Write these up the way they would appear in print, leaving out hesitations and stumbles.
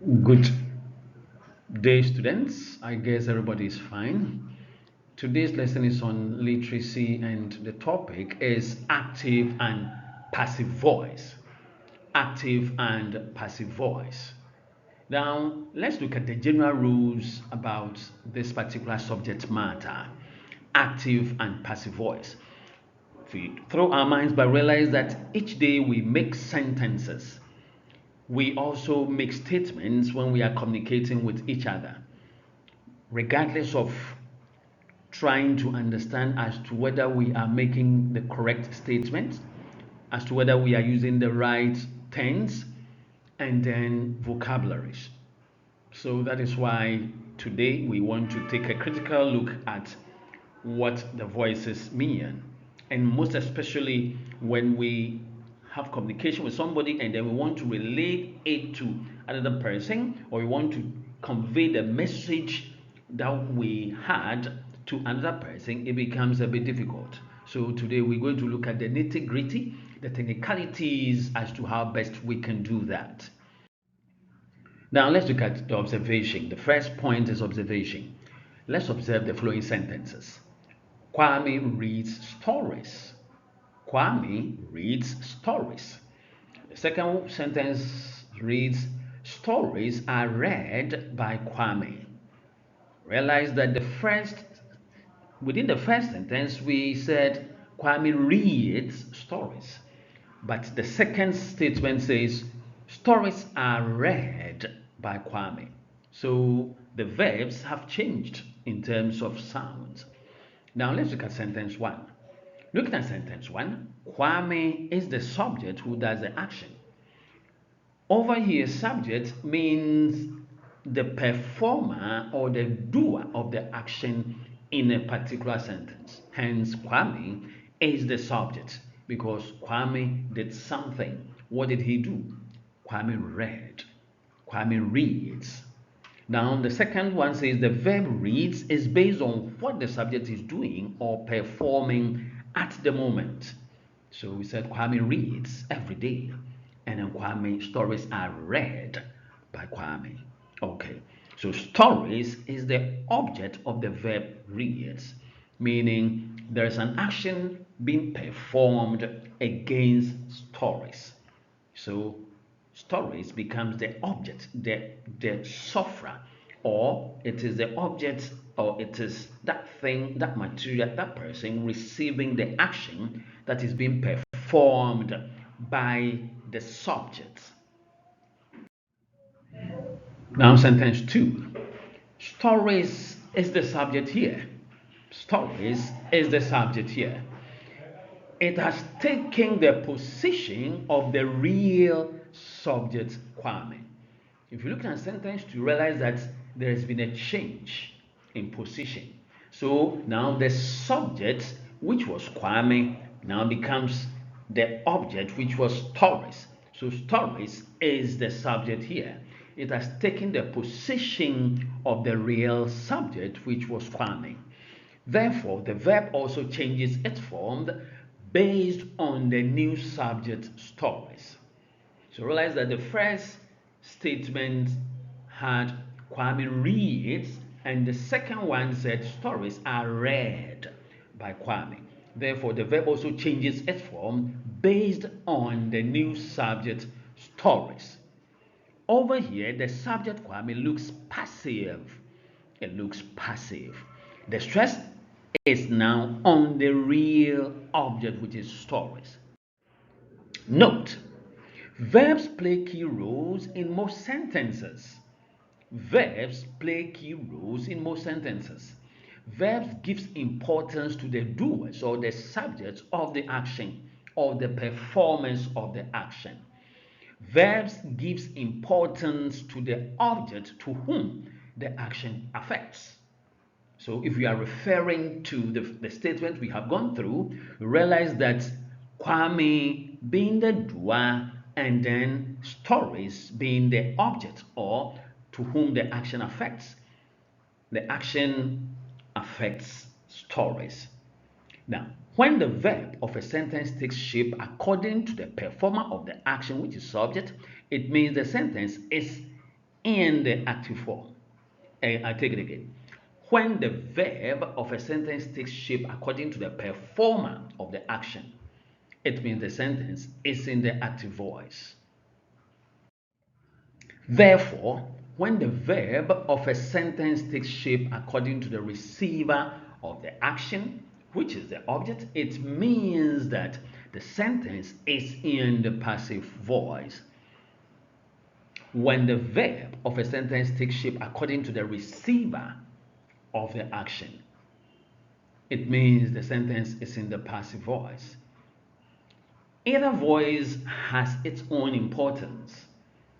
Good day, students. I guess everybody is fine. Today's lesson is on literacy, and the topic is active and passive voice. Active and passive voice. Now, let's look at the general rules about this particular subject matter, active and passive voice. If we throw our minds but realize that each day we make sentences, we also make statements when we are communicating with each other, regardless of trying to understand as to whether we are making the correct statement, as to whether we are using the right tense and then vocabularies. So that is why today we want to take a critical look at what the voices mean, and most especially when we have communication with somebody and then we want to relate it to another person, or we want to convey the message that we had to another person, it becomes a bit difficult. So today we're going to look at the nitty-gritty, the technicalities as to how best we can do that. Now let's look at the observation. The first point is observation. Let's observe the following sentences. Kwame reads stories. Kwame reads stories. The second sentence reads, stories are read by Kwame. Realize that within the first sentence, we said Kwame reads stories. But the second statement says stories are read by Kwame. So the verbs have changed in terms of sounds. Now let's look at sentence one. Looking at sentence one, Kwame is the subject who does the action. Over here, subject means the performer or the doer of the action in a particular sentence. Hence, Kwame is the subject because Kwame did something. What did he do? Kwame read. Kwame reads. Now, the second one says the verb reads is based on what the subject is doing or performing at the moment. So we said Kwame reads every day, and then Kwame stories are read by Kwame. Okay, so stories is the object of the verb reads, meaning there's an action being performed against stories. So stories becomes the object, the sufferer, or it is the object, or it is that thing, that material, that person receiving the action that is being performed by the subject. Now, sentence two. Stories is the subject here. Stories is the subject here. It has taken the position of the real subject Kwame. If you look at a sentence, you realize that there has been a change in position. So now the subject, which was Kwame, now becomes the object, which was stories. So stories is the subject here. It has taken the position of the real subject, which was Kwame. Therefore, the verb also changes its form based on the new subject stories. So realize that the first statement had Kwame reads, and the second one said stories are read by Kwame. Therefore, the verb also changes its form based on the new subject stories. Over here, the subject Kwame looks passive. It looks passive. The stress is now on the real object, which is stories. Note, verbs play key roles in most sentences. Verbs play key roles in most sentences. Verbs gives importance to the doers or the subjects of the action or the performance of the action. Verbs gives importance to the object to whom the action affects. So if we are referring to the statement we have gone through, realize that Kwame being the doer and then stories being the object or to whom the action affects. The action affects stories. Now, when the verb of a sentence takes shape according to the performer of the action, which is subject, it means the sentence is in the active form. I take it again. When the verb of a sentence takes shape according to the performer of the action, it means the sentence is in the active voice. Therefore, when the verb of a sentence takes shape according to the receiver of the action, which is the object, it means that the sentence is in the passive voice. When the verb of a sentence takes shape according to the receiver of the action, it means the sentence is in the passive voice. Either voice has its own importance.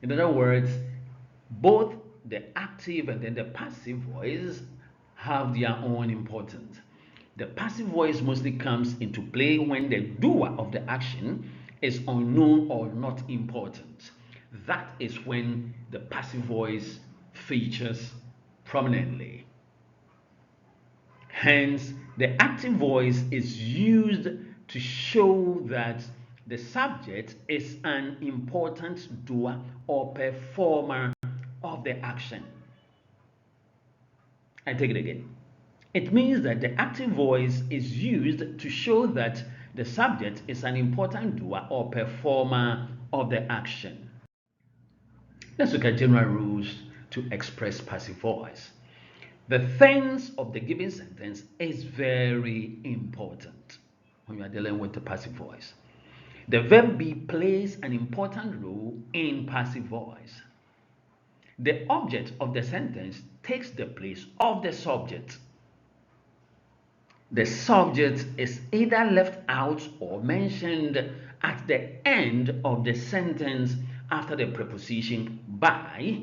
In other words, both the active and then the passive voice have their own importance. The passive voice mostly comes into play when the doer of the action is unknown or not important. That is when the passive voice features prominently. Hence, the active voice is used to show that the subject is an important doer or performer of the action. I take it again. It means that the active voice is used to show that the subject is an important doer or performer of the action. Let's look at general rules to express passive voice. The tense of the given sentence is very important when you are dealing with the passive voice. The verb be plays an important role in passive voice. The object of the sentence takes the place of the subject. The subject is either left out or mentioned at the end of the sentence after the preposition by,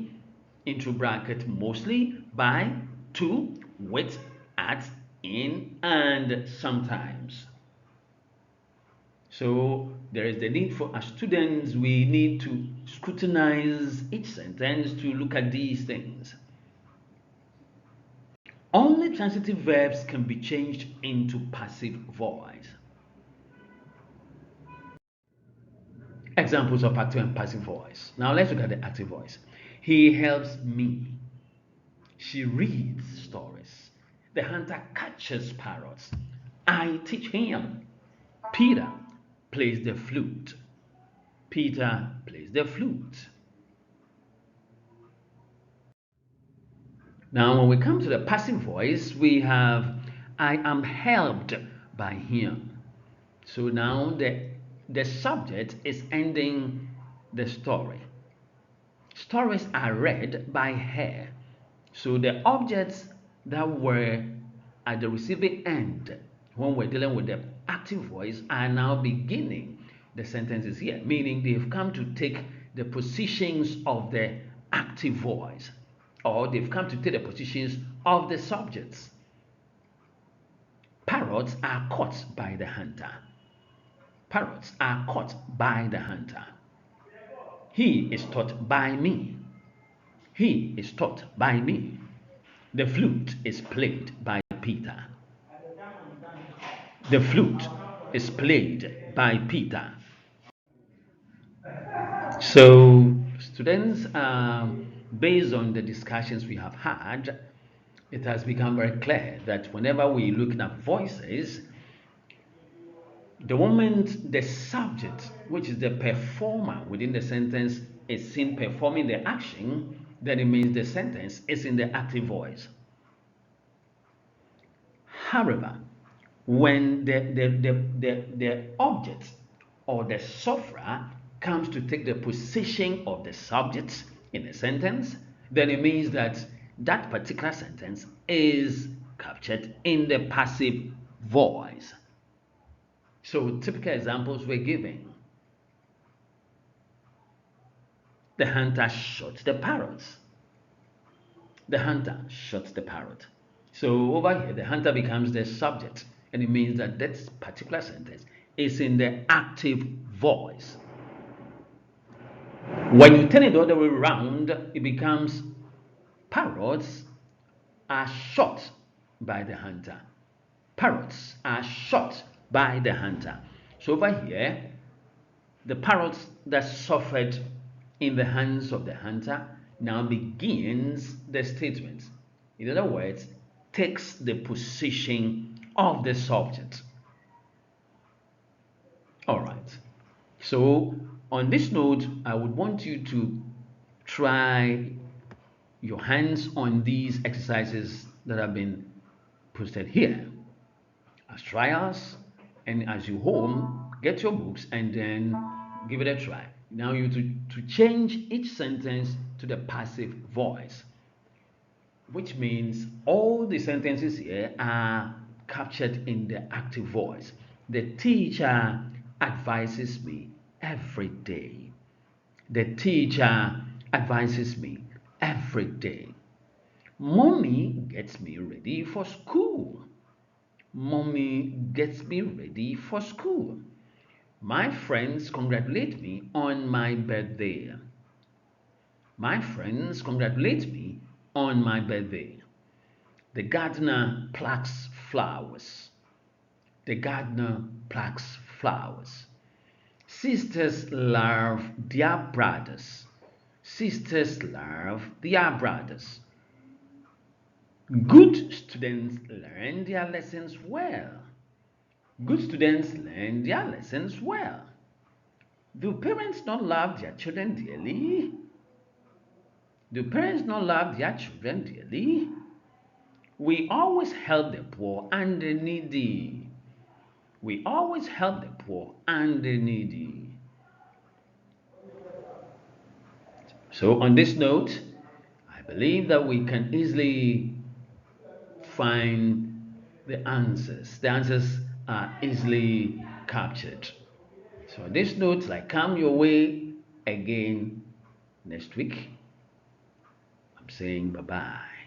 into bracket mostly, by, to, with, at, in, and sometimes. So there is the need for, as students, we need to scrutinize each sentence to look at these things. Only transitive verbs can be changed into passive voice. Examples of active and passive voice. Now let's look at the active voice. He helps me. She reads stories. The hunter catches parrots. I teach him. Peter plays the flute. Peter plays the flute. Now, when we come to the passive voice, we have I am helped by him. So now the subject is ending the story. Stories are read by her. So the objects that were at the receiving end when we're dealing with the active voice are now beginning the sentences here, meaning they've come to take the positions of the active voice, or they've come to take the positions of the subjects. Parrots are caught by the hunter. Parrots are caught by the hunter. He is taught by me. He is taught by me. The flute is played by Peter. The flute is played by Peter. So, students, based on the discussions we have had, it has become very clear that whenever we look at voices, the moment the subject, which is the performer within the sentence, is seen performing the action, then it means the sentence is in the active voice. However, when the object or the sufferer comes to take the position of the subject in a sentence, then it means that that particular sentence is captured in the passive voice. So typical examples we're giving. The hunter shot the parrot. The hunter shot the parrot. So over here, the hunter becomes the subject, and it means that that particular sentence is in the active voice. When you turn it the other way around, it becomes parrots are shot by the hunter. Parrots are shot by the hunter. So over here, the parrots that suffered in the hands of the hunter now begins the statement. In other words, takes the position of the subject. All right. So on this note, I would want you to try your hands on these exercises that have been posted here as trials, and as you home, get your books and then give it a try. Now you to change each sentence to the passive voice, which means all the sentences here are captured in the active voice. The teacher advises me every day. The teacher advises me every day. Mommy gets me ready for school. Mommy gets me ready for school. My friends congratulate me on my birthday. My friends congratulate me on my birthday. The gardener plucks flowers. The gardener plucks flowers. Sisters love their brothers. Sisters love their brothers. Good students learn their lessons well. Good students learn their lessons well. Do parents not love their children dearly? Do parents not love their children dearly? We always help the poor and the needy. We always help the poor and the needy. So, on this note, I believe that we can easily find the answers. The answers are easily captured. So, on this note, I come your way again next week. I'm saying bye bye.